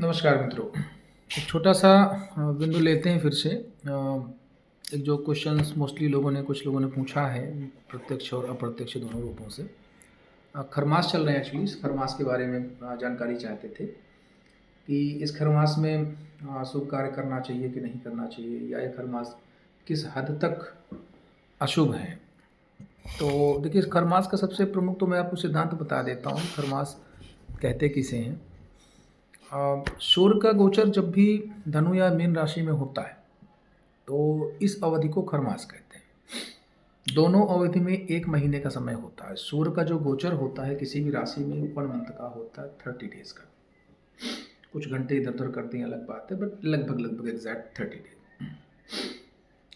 नमस्कार मित्रों। एक छोटा सा बिंदु लेते हैं फिर से। एक जो क्वेश्चंस मोस्टली कुछ लोगों ने पूछा है, प्रत्यक्ष और अप्रत्यक्ष दोनों रूपों से। खरमास चल रहे हैं, एक्चुअली इस खरमास के बारे में जानकारी चाहते थे कि इस खरमास में शुभ कार्य करना चाहिए कि नहीं करना चाहिए, या ये खरमास किस हद तक अशुभ है। तो देखिए, इस खरमास का सबसे प्रमुख तो मैं आपको सिद्धांत बता देता हूँ। खरमास कहते किसे हैं। सूर्य का गोचर जब भी धनु या मीन राशि में होता है तो इस अवधि को खरमास कहते हैं। दोनों अवधि में 1 महीने का समय होता है। सूर्य का जो गोचर होता है किसी भी राशि में 1 मंथ का होता है, 30 डेज का। कुछ घंटे इधर उधर करते हैं, अलग बात है, बट लगभग एग्जैक्ट 30 डेज।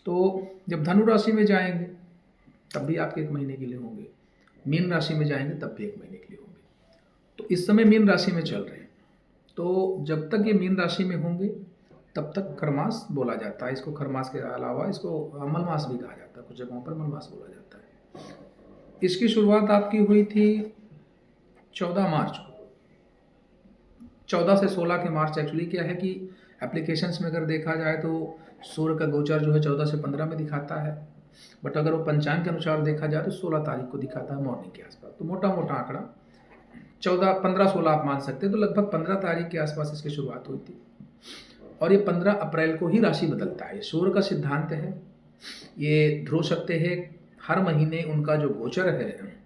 तो जब धनु राशि में जाएंगे तब भी आपके 1 महीने के लिए होंगे, मीन राशि में जाएंगे तब भी 1 महीने के लिए होंगे। तो इस समय मीन राशि में चल रहे हैं, तो जब तक ये मीन राशि में होंगे तब तक खरमास बोला जाता है। इसको खरमास के अलावा इसको मलमास भी कहा जाता है, कुछ जगहों पर मलमास बोला जाता है। इसकी शुरुआत आपकी हुई थी 14 मार्च को। 14 से 16 के मार्च। एक्चुअली क्या है कि एप्लीकेशंस में अगर देखा जाए तो सूर्य का गोचर जो है 14 से 15 में दिखाता है, बट अगर वो पंचांग के अनुसार देखा जाए तो 16 तारीख को दिखाता है मॉर्निंग के आसपास। तो मोटा मोटा आंकड़ा 14, 15, 16 आप मान सकते हैं। तो लगभग 15 तारीख के आसपास इसकी शुरुआत हुई थी और ये 15 अप्रैल को ही राशि बदलता है। ये सूर्य का सिद्धांत है। ये ध्रुव सत्य है। हर महीने उनका जो गोचर है,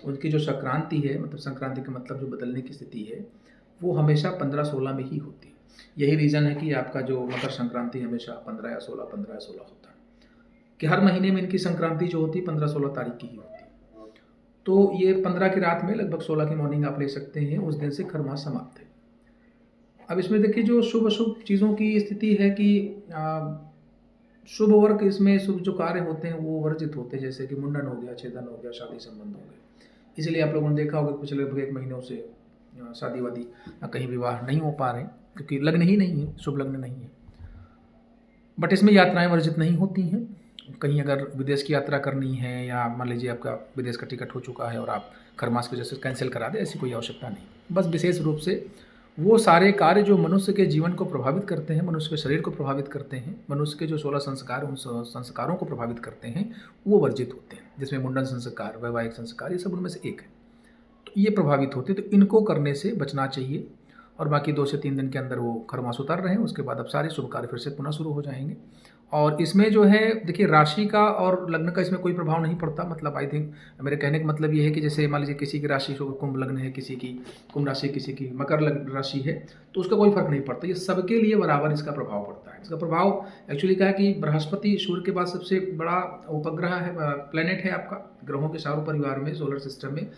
उनकी जो संक्रांति है, मतलब संक्रांति का मतलब जो बदलने की स्थिति है, वो हमेशा 15-16 में ही होती है। यही रीज़न है कि आपका जो मकर संक्रांति हमेशा 15 या 16 होता है, कि हर महीने में इनकी संक्रांति जो होती है 15-16 तारीख की ही होती है। तो ये 15 की रात में लगभग 16 की मॉर्निंग आप ले सकते हैं, उस दिन से खरमास समाप्त है। अब इसमें देखिए जो शुभ अशुभ चीज़ों की स्थिति है कि शुभ वर्ग, इसमें शुभ जो कार्य होते हैं वो वर्जित होते हैं, जैसे कि मुंडन हो गया, छेदन हो गया, शादी संबंध हो गए। इसलिए आप लोगों ने देखा होगा पिछले लगभग 1 महीनों से शादी वादी कहीं विवाह नहीं हो पा रहे, क्योंकि लग्न ही नहीं है, शुभ लग्न नहीं है। बट इसमें यात्राएं वर्जित नहीं होती हैं। कहीं अगर विदेश की यात्रा करनी है, या मान लीजिए आपका विदेश का टिकट हो चुका है और आप खरमास की वजह से कैंसिल करा दें, ऐसी कोई आवश्यकता नहीं। बस विशेष रूप से वो सारे कार्य जो मनुष्य के जीवन को प्रभावित करते हैं, मनुष्य के शरीर को प्रभावित करते हैं, मनुष्य के जो 16 संस्कार, उन संस्कारों को प्रभावित करते हैं, वो वर्जित होते हैं। जिसमें मुंडन संस्कार, वैवाहिक संस्कार, ये सब उनमें से एक है। तो ये प्रभावित होते हैं, तो इनको करने से बचना चाहिए। और बाकी 2 से 3 दिन के अंदर वो खरमास उतर रहे हैं, उसके बाद अब सारे शुभ कार्य फिर से पुनः शुरू हो जाएंगे। और इसमें जो है देखिए, राशि का और लग्न का इसमें कोई प्रभाव नहीं पड़ता। मतलब आई थिंक मेरे कहने का मतलब ये है कि जैसे मान लीजिए किसी की राशि कुंभ लग्न है, किसी की कुंभ राशि, किसी की मकर राशि है, तो उसका कोई फर्क नहीं पड़ता। ये सबके लिए बराबर इसका प्रभाव पड़ता है। इसका प्रभाव एक्चुअली क्या है कि बृहस्पति सूर्य के बाद सबसे बड़ा उपग्रह है, प्लेनेट है आपका ग्रहों के चारों परिवार में, सोलर सिस्टम में।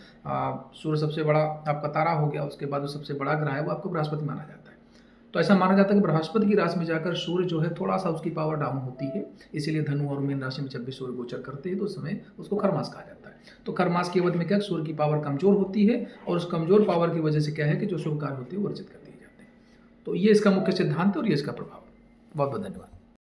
सूर्य सबसे बड़ा आपका तारा हो गया, उसके बाद जो सबसे बड़ा ग्रह है वो आपको बृहस्पति माना जाता है। तो ऐसा माना जाता है कि बृहस्पति की राशि में जाकर सूर्य जो है थोड़ा सा उसकी पावर डाउन होती है। इसीलिए धनु और मीन राशि में जब भी सूर्य गोचर करते हैं तो उस समय उसको खरमास कहा जाता है। तो खरमास की अवधि में क्या, सूर्य की पावर कमजोर होती है, और उस कमजोर पावर की वजह से क्या है कि जो शुभ कार्य होते हैं वो वर्जित कर दिए जाते हैं। तो ये इसका मुख्य सिद्धांत है और ये इसका प्रभाव। बहुत बहुत धन्यवाद।